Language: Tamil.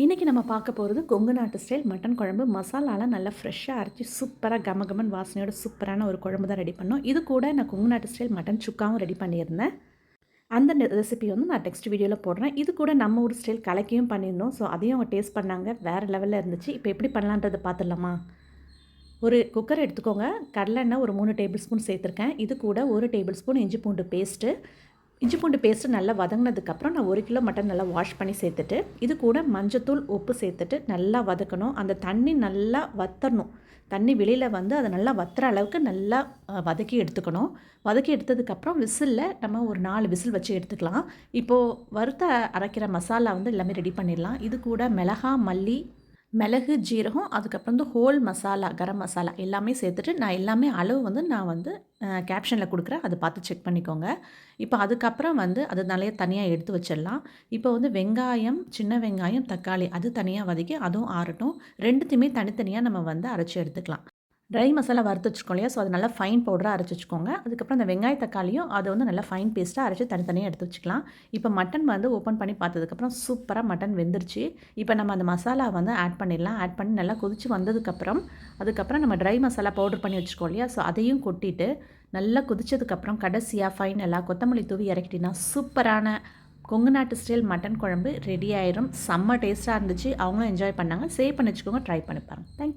இன்றைக்கி நம்ம பார்க்க போகிறது கொங்கு நாட்டு ஸ்டைல் மட்டன் குழம்பு. மசாலாலாம் நல்லா ஃப்ரெஷ்ஷாக அரைச்சி சூப்பராக கமகமன் வாசனையோட சூப்பரான ஒரு குழம்பு தான் ரெடி பண்ணோம். இது கூட நான் கொங்கு நாட்டு ஸ்டைல் மட்டன் சுக்காவும் ரெடி பண்ணியிருந்தேன். அந்த ரெசிபி வந்து நான் நெக்ஸ்ட் வீடியோவில் போடுறேன். இது கூட நம்ம ஊர் ஸ்டைல் கலக்கியும் பண்ணியிருந்தோம். ஸோ அதையும் அவங்க டேஸ்ட் பண்ணாங்க. வேறு லெவலில் இருந்துச்சு. இப்போ எப்படி பண்ணலான்றதை பார்த்துடலாமா? ஒரு குக்கர் எடுத்துக்கோங்க. கடலெண்ணெய் ஒரு 3 டேபிள் ஸ்பூன் சேர்த்துருக்கேன். இது கூட 1 டேபிள் ஸ்பூன் இஞ்சி பூண்டு பேஸ்ட்டு. இஞ்சி பூண்டு பேஸ்ட்டு நல்லா வதங்கினதுக்கப்புறம் நான் 1 கிலோ மட்டன் நல்லா வாஷ் பண்ணி சேர்த்துட்டு, இது கூட மஞ்சத்தூள், உப்பு சேர்த்துட்டு நல்லா வதக்கணும். அந்த தண்ணி நல்லா வத்தணும். தண்ணி வெளியில் வந்து அதை நல்லா வத்துற அளவுக்கு நல்லா வதக்கி எடுத்துக்கணும். வதக்கி எடுத்ததுக்கப்புறம் விசிலில் நம்ம ஒரு 4 விசில் வச்சு எடுத்துக்கலாம். இப்போது வறுத்த அரைக்கிற மசாலா வந்து எல்லாமே ரெடி பண்ணிடலாம். இது கூட மிளகா, மல்லி, மிளகு, ஜீரகம், அதுக்கப்புறம் வந்து ஹோல் மசாலா, கரம் மசாலா எல்லாமே சேர்த்துட்டு நான் எல்லாமே அளவு வந்து நான் வந்து கேப்ஷனில் கொடுக்குறேன். அதை பார்த்து செக் பண்ணிக்கோங்க. இப்போ அதுக்கப்புறம் வந்து அது நல்லா தனியாக எடுத்து வச்சிடலாம். இப்போ வந்து வெங்காயம், சின்ன வெங்காயம், தக்காளி அது தனியாக வதக்கி அதுவும் ஆறட்டும். 2த்தையுமே தனித்தனியாக நம்ம வந்து அரைச்சி எடுத்துக்கலாம். ட்ரை மசாலா வறுத்து வச்சுருக்கோம் இல்லையா? ஸோ அது நல்லா ஃபைன் பவுடராக அரைச்சி வச்சுக்கோங்க. அதுக்கப்புறம் அந்த வெங்காய தக்காளியும் அதை வந்து நல்லா ஃபைன் பேஸ்ட்டாக அரைச்சி தனித்தனியாக எடுத்து வச்சுக்கலாம். இப்போ மட்டன் வந்து ஓப்பன் பண்ணி பார்த்ததுக்கப்புறம் சூப்பராக மட்டன் வெந்துருச்சு. இப்போ நம்ம அந்த மசாலா வந்து ஆட் பண்ணிடலாம். ஆட் பண்ணி நல்லா கொதித்து வந்ததுக்கப்புறம் அதுக்கப்புறம் நம்ம ட்ரை மசாலா பவுடர் பண்ணி வச்சுருக்கோம் இல்லையா? ஸோ அதையும் கொட்டிட்டு நல்லா கொதித்ததுக்கப்புறம் கடைசியாக ஃபைனலாக கொத்தமல்லி தூவி இறக்கிட்டிங்கன்னா சூப்பரான கொங்கு நாட்டு ஸ்டைல் மட்டன் குழம்பு ரெடி ஆயிரும். செம்ம டேஸ்ட்டாக இருந்துச்சு. அவங்களும் என்ஜாய் பண்ணாங்க. சேவ் பண்ணி வச்சுக்கோங்க. ட்ரை பண்ணி பாருங்கள். தேங்க்யூ.